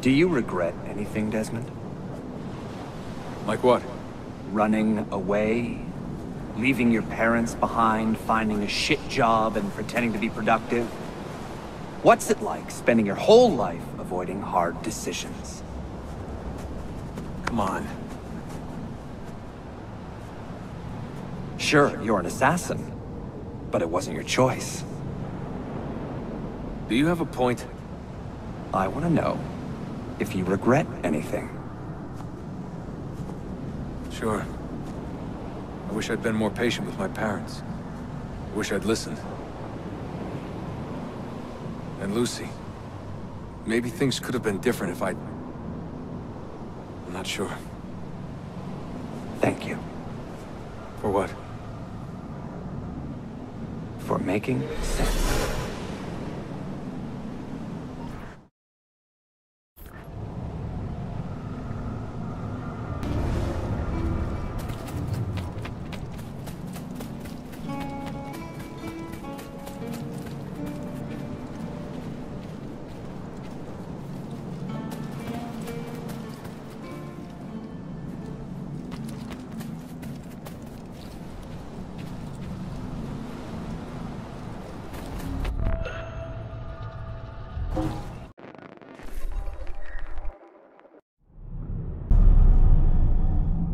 Do you regret anything, Desmond? Like what? Running away? Leaving your parents behind, finding a shit job, and pretending to be productive? What's it like spending your whole life avoiding hard decisions? Come on. Sure, you're an assassin, but it wasn't your choice. Do you have a point? I want to know if you regret anything. Sure. I wish I'd been more patient with my parents. I wish I'd listened. And Lucy. Maybe things could have been different if I'd... I'm not sure. Thank you. For what? For making sense.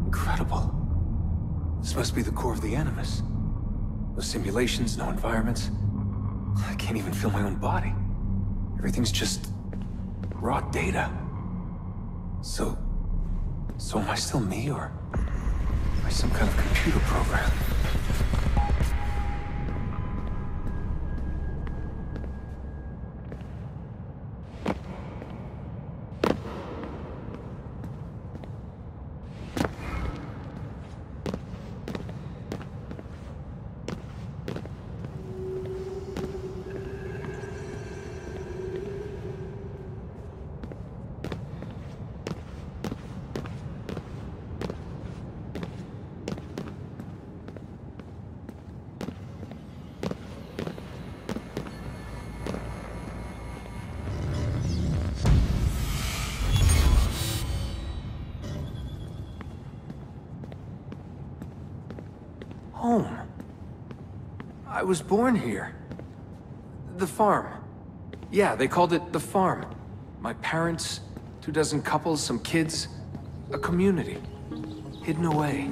Incredible. This must be the core of the Animus. No simulations, no environments. I can't even feel my own body. Everything's just... raw data. So am I still me, or... am I some kind of computer program? Home. I was born here. The farm. Yeah, they called it the farm. My parents, 24 couples, some kids, a community. Hidden away.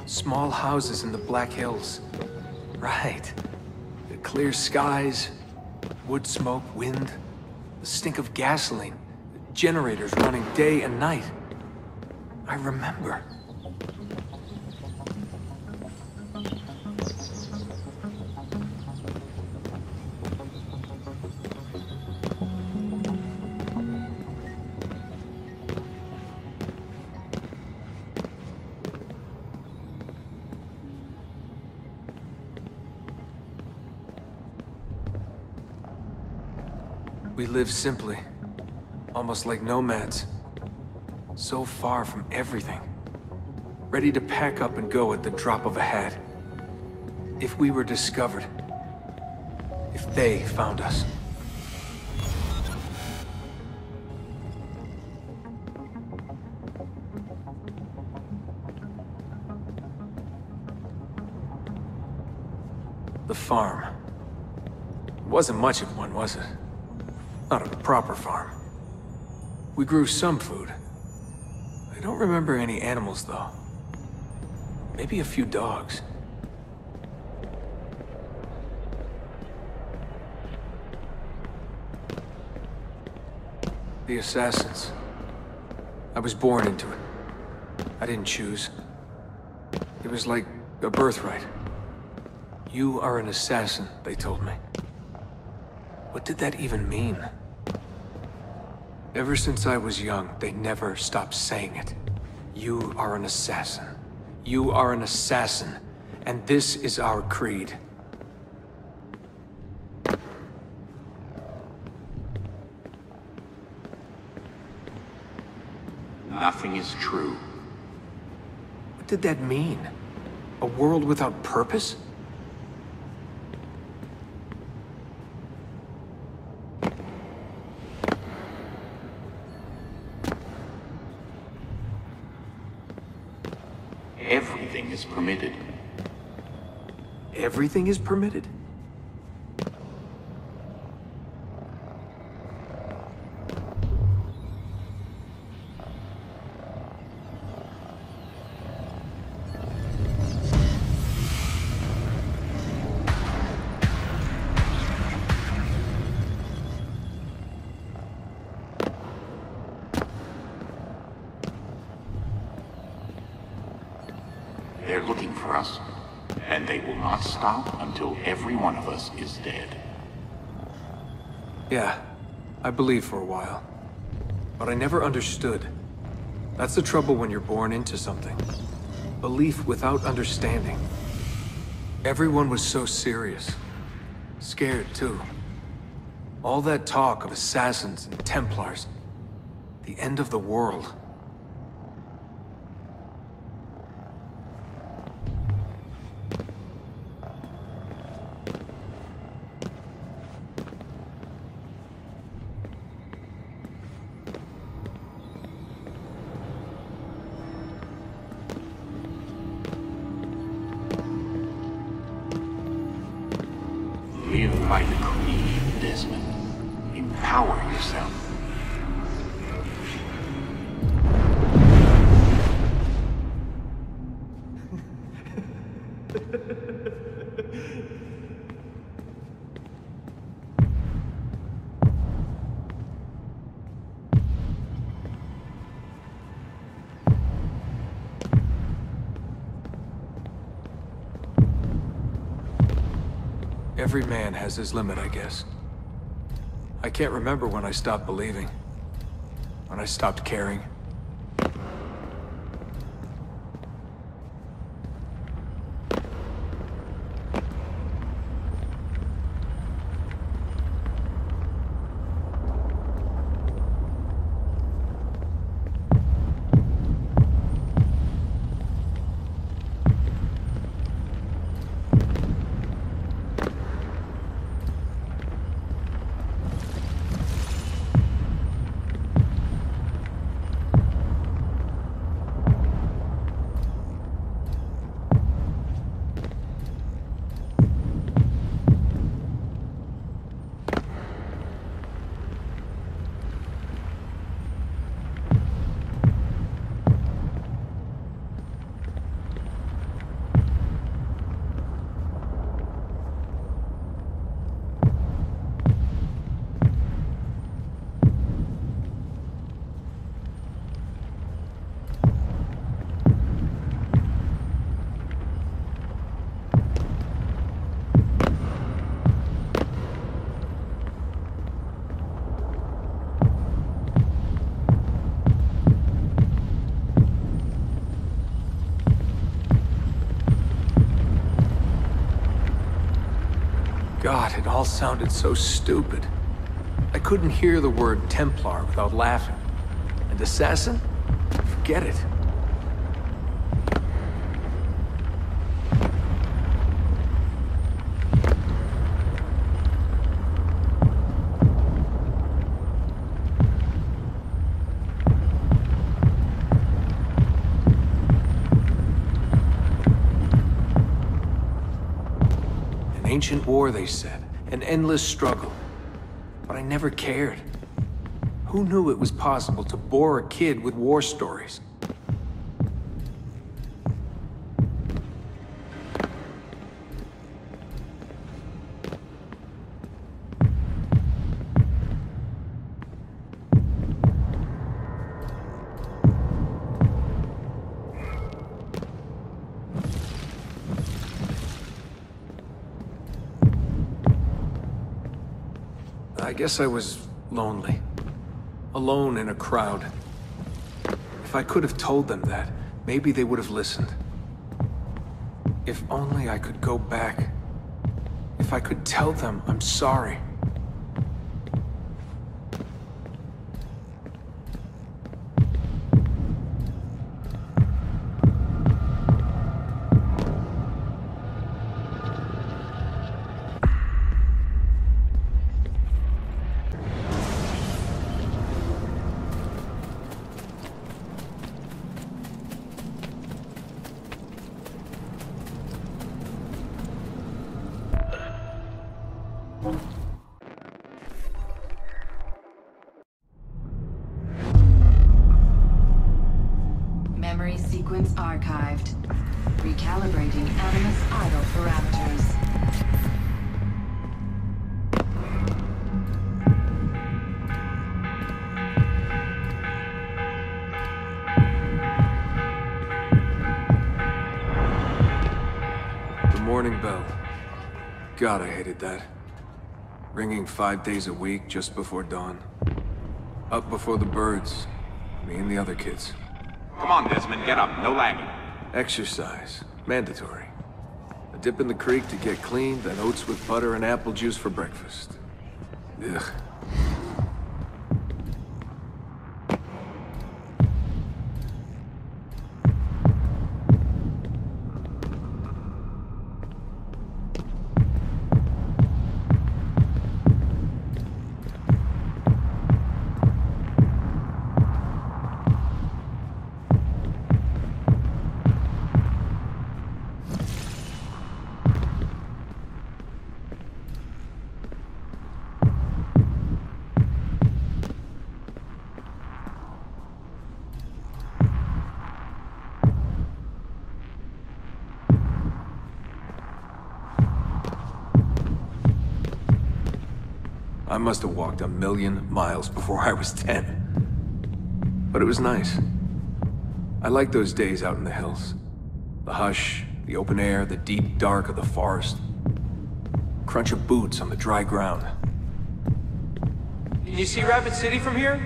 Small houses in the Black Hills. Right. The clear skies, wood smoke, wind, the stink of gasoline, generators running day and night. I remember. We live simply, almost like nomads. So far from everything. Ready to pack up and go at the drop of a hat. If we were discovered. If they found us. The farm. It wasn't much of one, was it? Not a proper farm. We grew some food. I don't remember any animals, though. Maybe a few dogs. The Assassins. I was born into it. I didn't choose. It was like a birthright. You are an assassin, they told me. What did that even mean? Ever since I was young, they never stopped saying it. You are an assassin. You are an assassin. And this is our creed. Nothing is true. What did that mean? A world without purpose? Everything is permitted. Everything is permitted? They're looking for us, and they will not stop until every one of us is dead. Yeah, I believed for a while. But I never understood. That's the trouble when you're born into something. Belief without understanding. Everyone was so serious. Scared, too. All that talk of assassins and Templars. The end of the world. Live by the creed, Desmond. Empower yourself. Every man has his limit, I guess. I can't remember when I stopped believing. When I stopped caring. God, it all sounded so stupid. I couldn't hear the word Templar without laughing. And assassin? Forget it. An ancient war, they said. An endless struggle. But I never cared. Who knew it was possible to bore a kid with war stories? I guess I was lonely. Alone in a crowd. If I could have told them that, maybe they would have listened. If only I could go back. If I could tell them I'm sorry. memory sequence archived. Recalibrating Animus idle parameters. The morning bell. God, I hated that. Ringing 5 days a week just before dawn. Up before the birds. Me and the other kids. Come on, Desmond, get up. No lagging. Exercise. Mandatory. A dip in the creek to get clean, then oats with butter and apple juice for breakfast. Ugh. I must have walked 1,000,000 miles before I was 10. But it was nice. I liked those days out in the hills. The hush, the open air, the deep dark of the forest. Crunch of boots on the dry ground. Can you see Rapid City from here?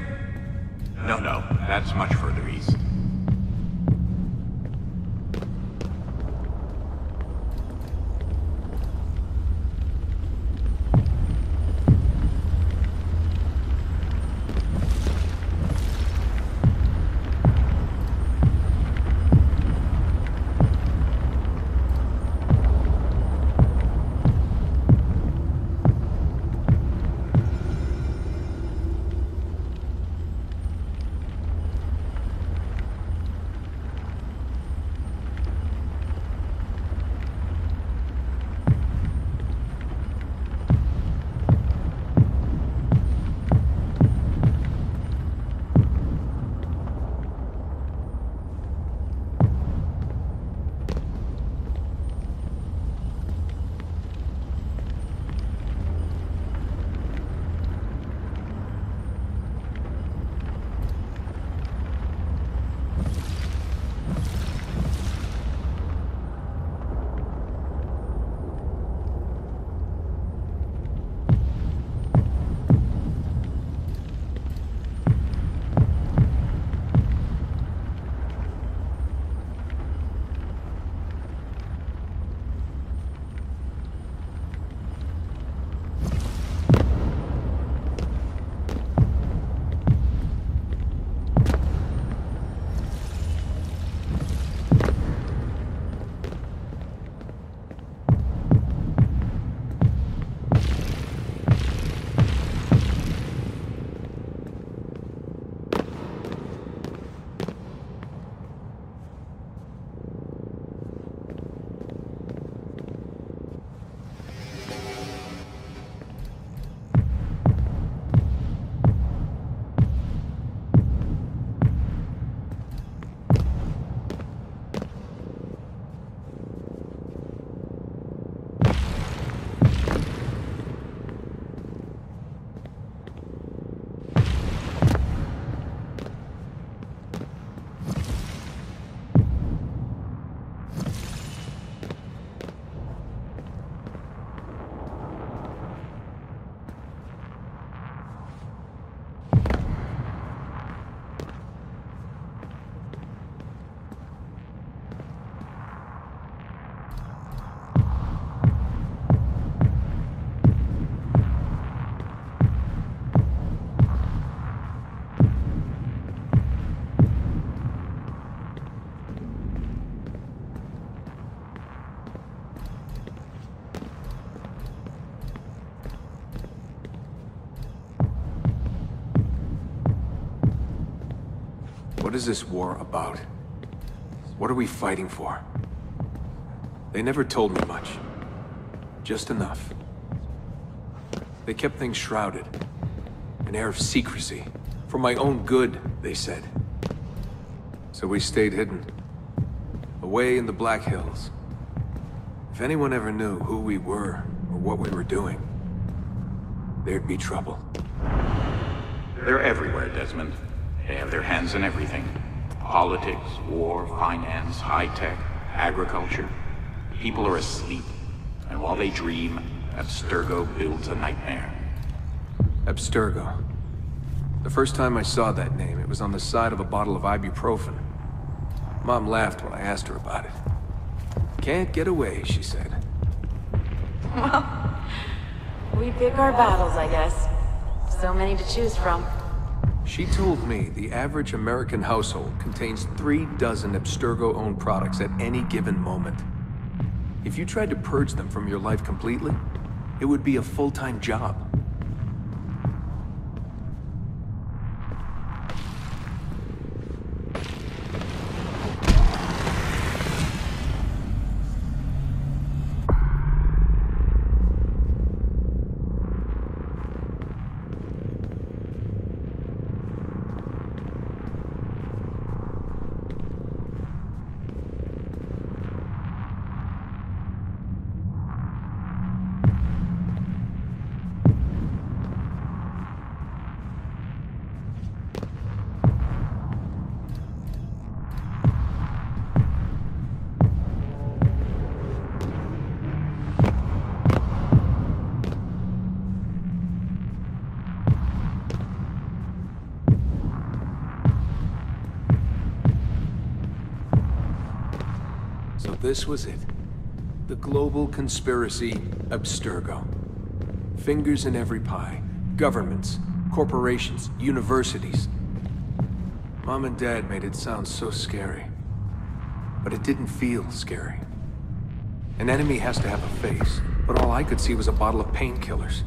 No, that's much further east. What is this war about? What are we fighting for? They never told me much. Just enough. They kept things shrouded. An air of secrecy. For my own good, they said. So we stayed hidden. Away in the Black Hills. If anyone ever knew who we were, or what we were doing, there'd be trouble. They're everywhere, Desmond. They have their hands in everything. Politics, war, finance, high-tech, agriculture. People are asleep. And while they dream, Abstergo builds a nightmare. Abstergo. The first time I saw that name, it was on the side of a bottle of ibuprofen. Mom laughed when I asked her about it. Can't get away, she said. Well, we pick our battles, I guess. So many to choose from. She told me the average American household contains 36 Abstergo-owned products at any given moment. If you tried to purge them from your life completely, it would be a full-time job. This was it. The global conspiracy, Abstergo. Fingers in every pie. Governments, corporations, universities. Mom and Dad made it sound so scary. But it didn't feel scary. An enemy has to have a face, but all I could see was a bottle of painkillers.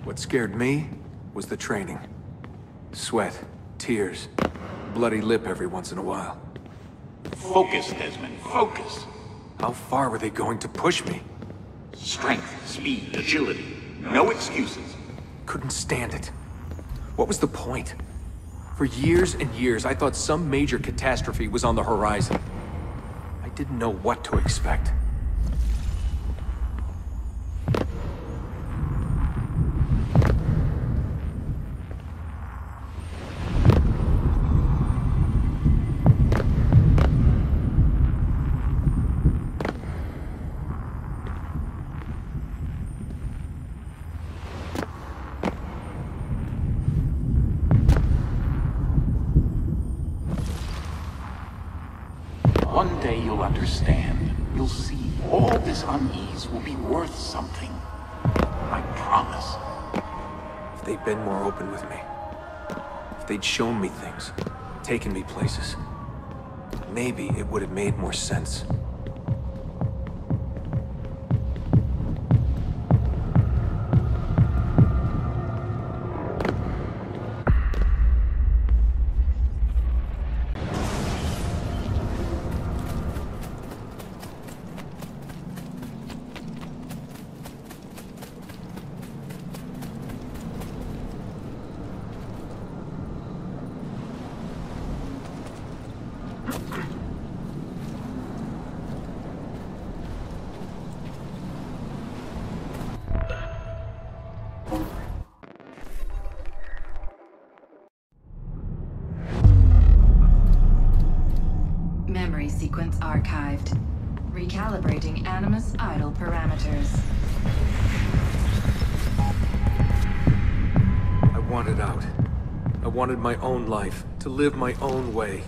What scared me was the training. Sweat, tears, bloody lip every once in a while. Focus, Desmond, focus. How far were they going to push me? Strength, speed, agility. No excuses. Couldn't stand it. What was the point? For years and years, I thought some major catastrophe was on the horizon. I didn't know what to expect. One day you'll understand. You'll see. All this unease will be worth something. I promise. If they'd been more open with me. If they'd shown me things. Taken me places. Maybe it would have made more sense. archived. Recalibrating Animus idle parameters. I wanted out. I wanted my own life, to live my own way.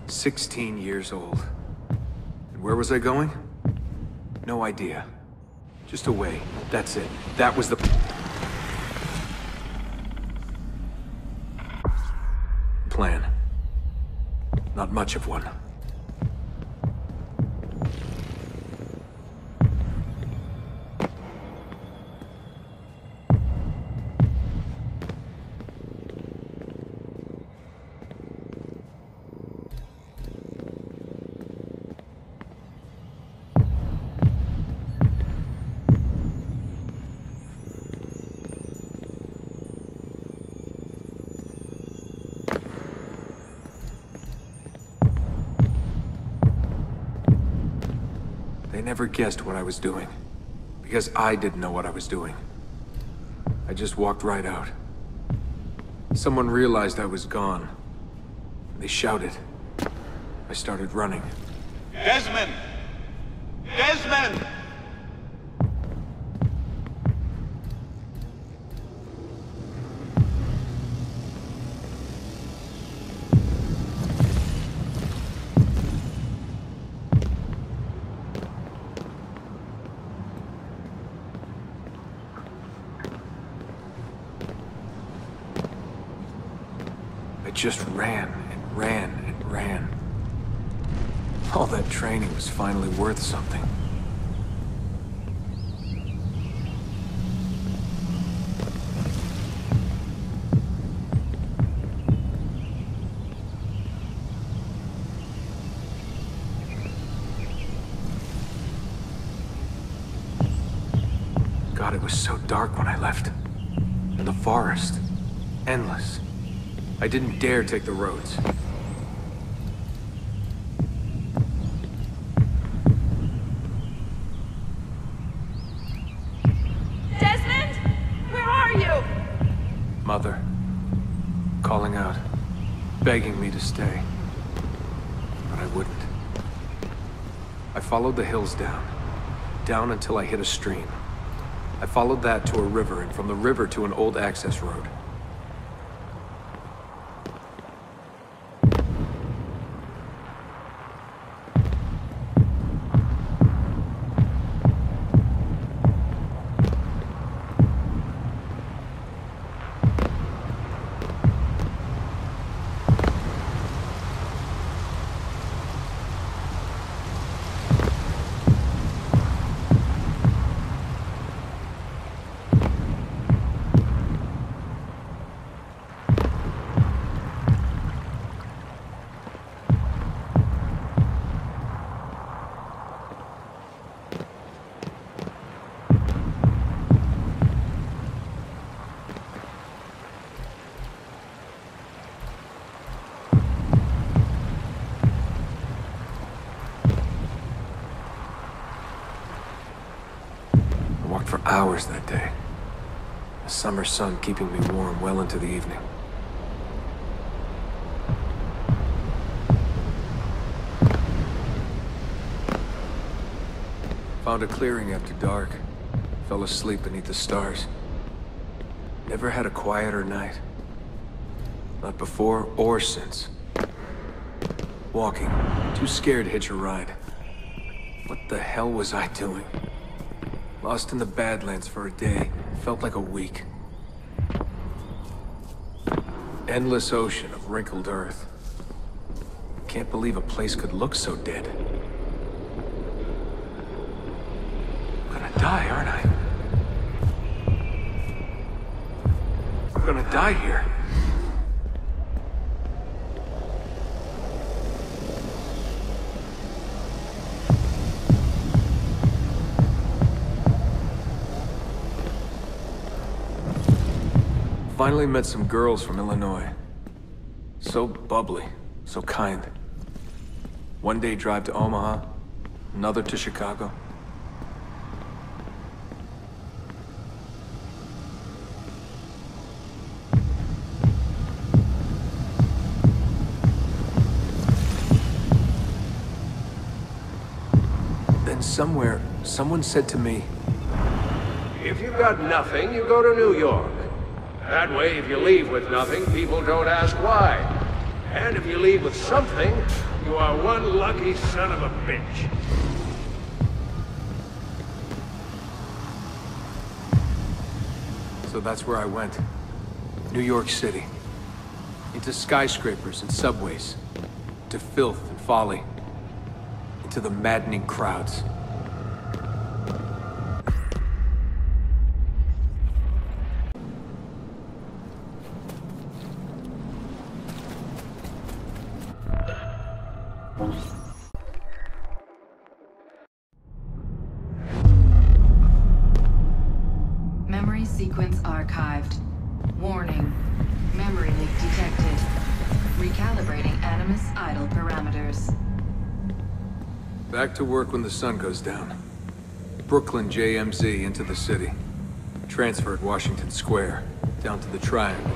"16 years old. And where was I going? No idea. Just away. That's it. That was the plan. Not much of one. They never guessed what I was doing, because I didn't know what I was doing. I just walked right out. Someone realized I was gone. They shouted. I started running. Desmond! Desmond! I just ran and ran and ran. All that training was finally worth something. God, it was so dark when I left. And the forest. Endless. I didn't dare take the roads. Desmond? Where are you? Mother. Calling out. Begging me to stay. But I wouldn't. I followed the hills down. Down until I hit a stream. I followed that to a river, and from the river to an old access road. hours that day. The summer sun keeping me warm well into the evening. Found a clearing after dark. Fell asleep beneath the stars. Never had a quieter night. Not before or since. Walking, too scared to hitch a ride. What the hell was I doing? Lost in the Badlands for a day. Felt like a week. Endless ocean of wrinkled earth. Can't believe a place could look so dead. I'm gonna die, aren't I? I'm gonna die here. Finally met some girls from Illinois. So bubbly, so kind. One day drive to Omaha, another to Chicago. Then somewhere, someone said to me, If you've got nothing, you go to New York. That way, if you leave with nothing, people don't ask why. And if you leave with something, you are one lucky son of a bitch. So that's where I went. New York City. Into skyscrapers and subways. To filth and folly. Into the maddening crowds. Memory sequence archived. Warning. Memory leak detected. Recalibrating Animus idle parameters. Back to work when the sun goes down. Brooklyn JMZ into the city. Transferred Washington Square, down to the Triangle.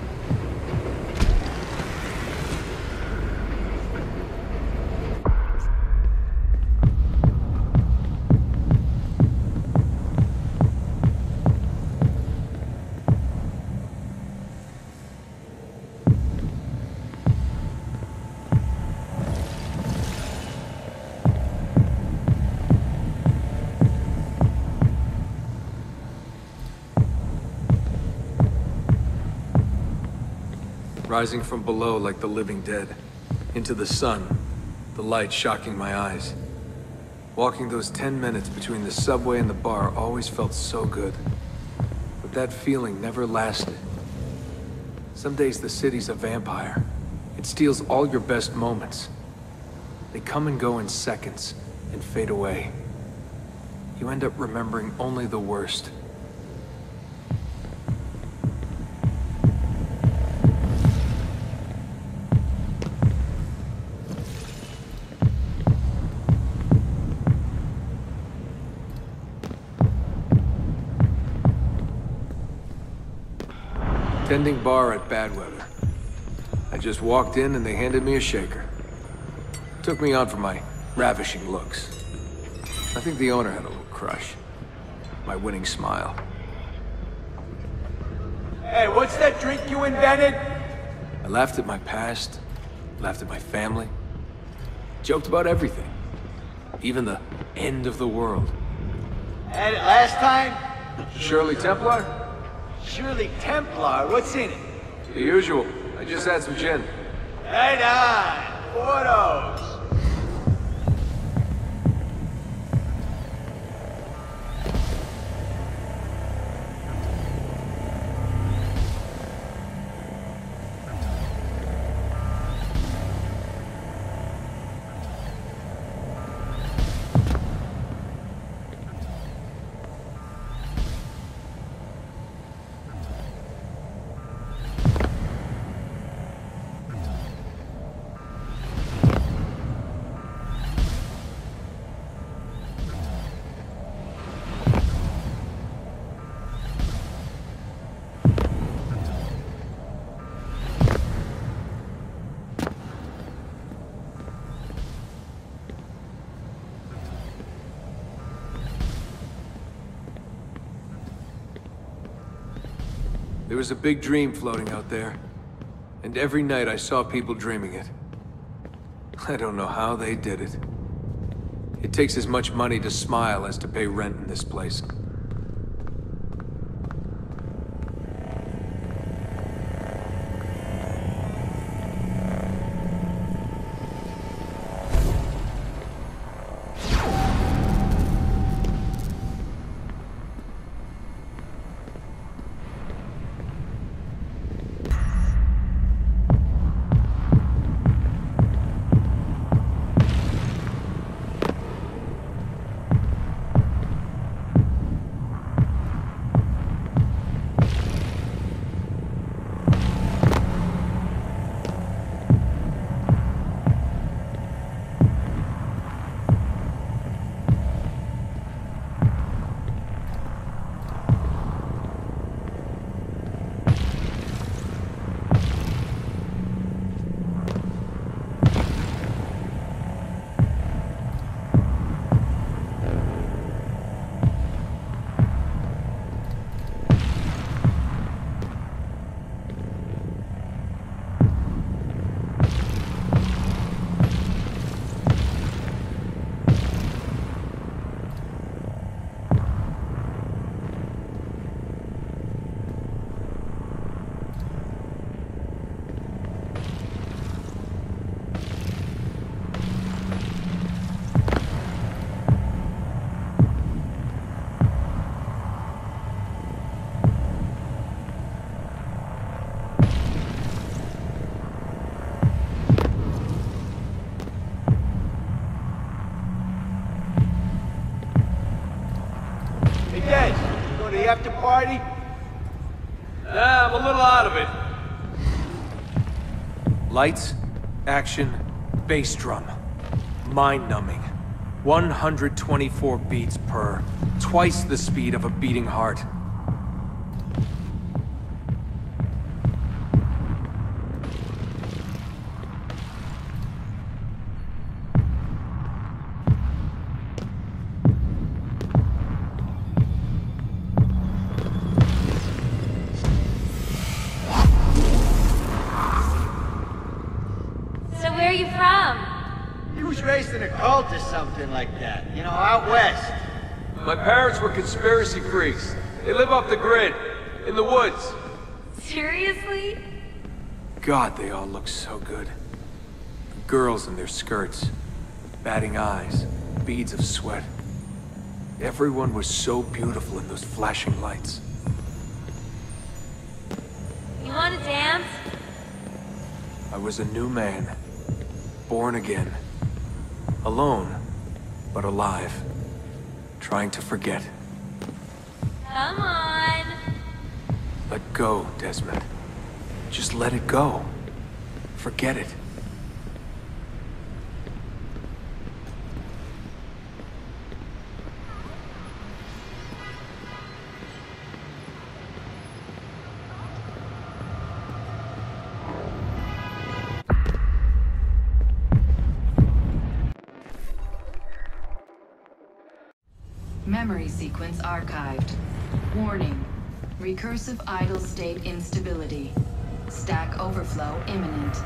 Rising from below like the living dead. Into the sun, the light shocking my eyes. Walking those 10 minutes between the subway and the bar always felt so good. But that feeling never lasted. Some days the city's a vampire. It steals all your best moments. They come and go in seconds, and fade away. You end up remembering only the worst. Tending bar at Badweather. I just walked in and they handed me a shaker. Took me on for my ravishing looks. I think the owner had a little crush. My winning smile. Hey, what's that drink you invented? I laughed at my past, laughed at my family, joked about everything. Even the end of the world. Had it last time? Shirley Templar? Shirley Templar, what's in it? The usual. I just had some gin. Right on. Photos. There was a big dream floating out there. And every night I saw people dreaming it. I don't know how they did it. It takes as much money to smile as to pay rent in this place. The after party? Nah, I'm a little out of it. Lights, action, bass drum. Mind-numbing. 124 beats per. Twice the speed of a beating heart. So where are you from? He was raised in a cult or something like that. You know, out west. My parents were conspiracy freaks. They live off the grid, in the woods. Seriously? God, they all look so good. Girls in their skirts, batting eyes, beads of sweat. Everyone was so beautiful in those flashing lights. You want to dance? I was a new man, born again. Alone, but alive. Trying to forget. Come on. Let go, Desmond. Just let it go. Forget it. Memory sequence archived. Warning. Recursive idle state instability. Stack overflow imminent.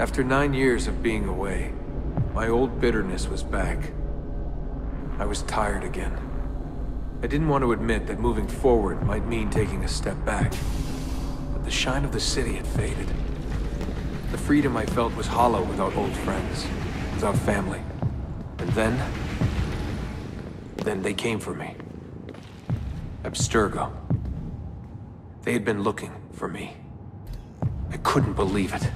After 9 years of being away, my old bitterness was back. I was tired again. I didn't want to admit that moving forward might mean taking a step back. But the shine of the city had faded. The freedom I felt was hollow without old friends, without family. And then they came for me. Abstergo. They had been looking for me. I couldn't believe it.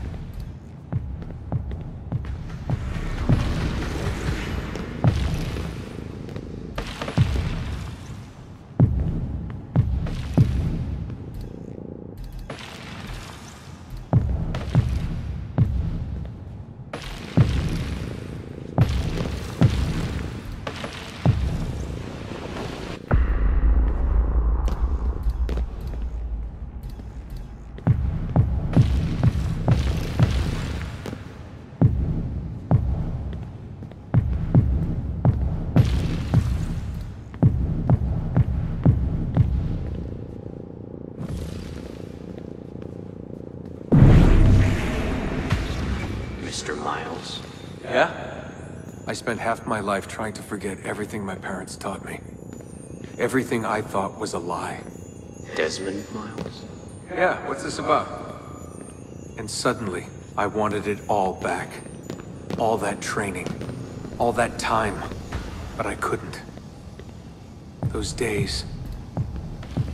spent half my life trying to forget everything my parents taught me. Everything I thought was a lie. Desmond Miles? Yeah, what's this about? And suddenly, I wanted it all back. All that training. All that time. But I couldn't. Those days,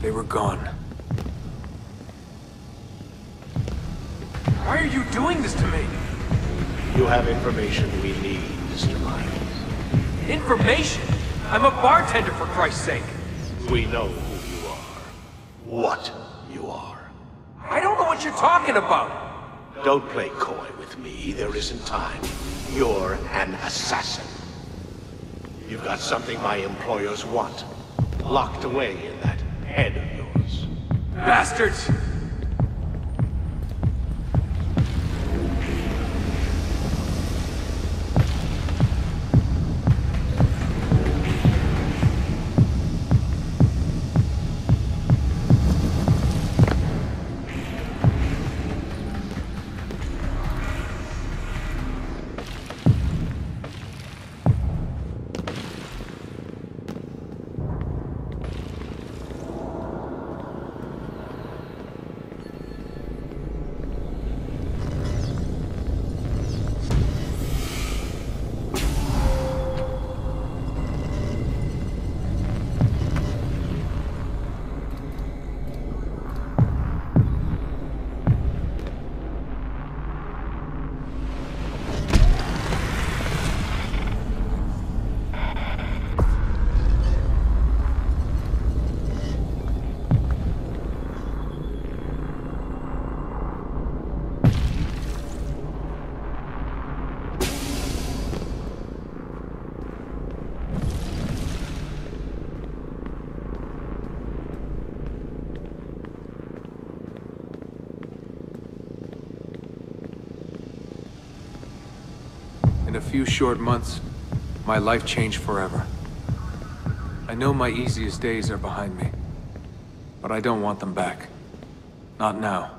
they were gone. Why are you doing this to me? You have information we need, Mr. Miles. Information? I'm a bartender, for Christ's sake. We know who you are. What you are. I don't know what you're talking about. Don't play coy with me. There isn't time. You're an assassin. You've got something my employers want. Locked away in that head of yours. Bastards! In a few short months, my life changed forever. I know my easiest days are behind me, but I don't want them back. Not now.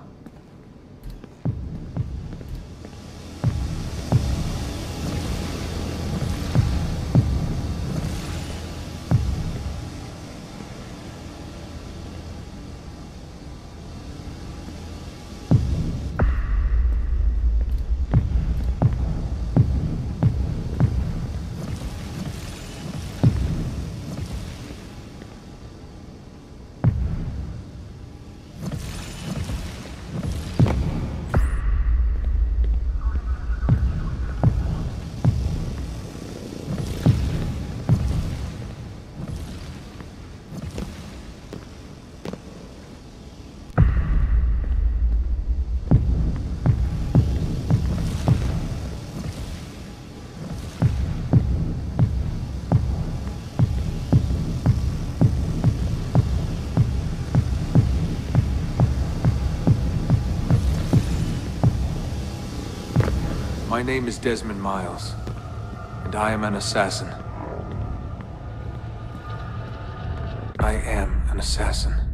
My name is Desmond Miles, and I am an assassin. I am an assassin.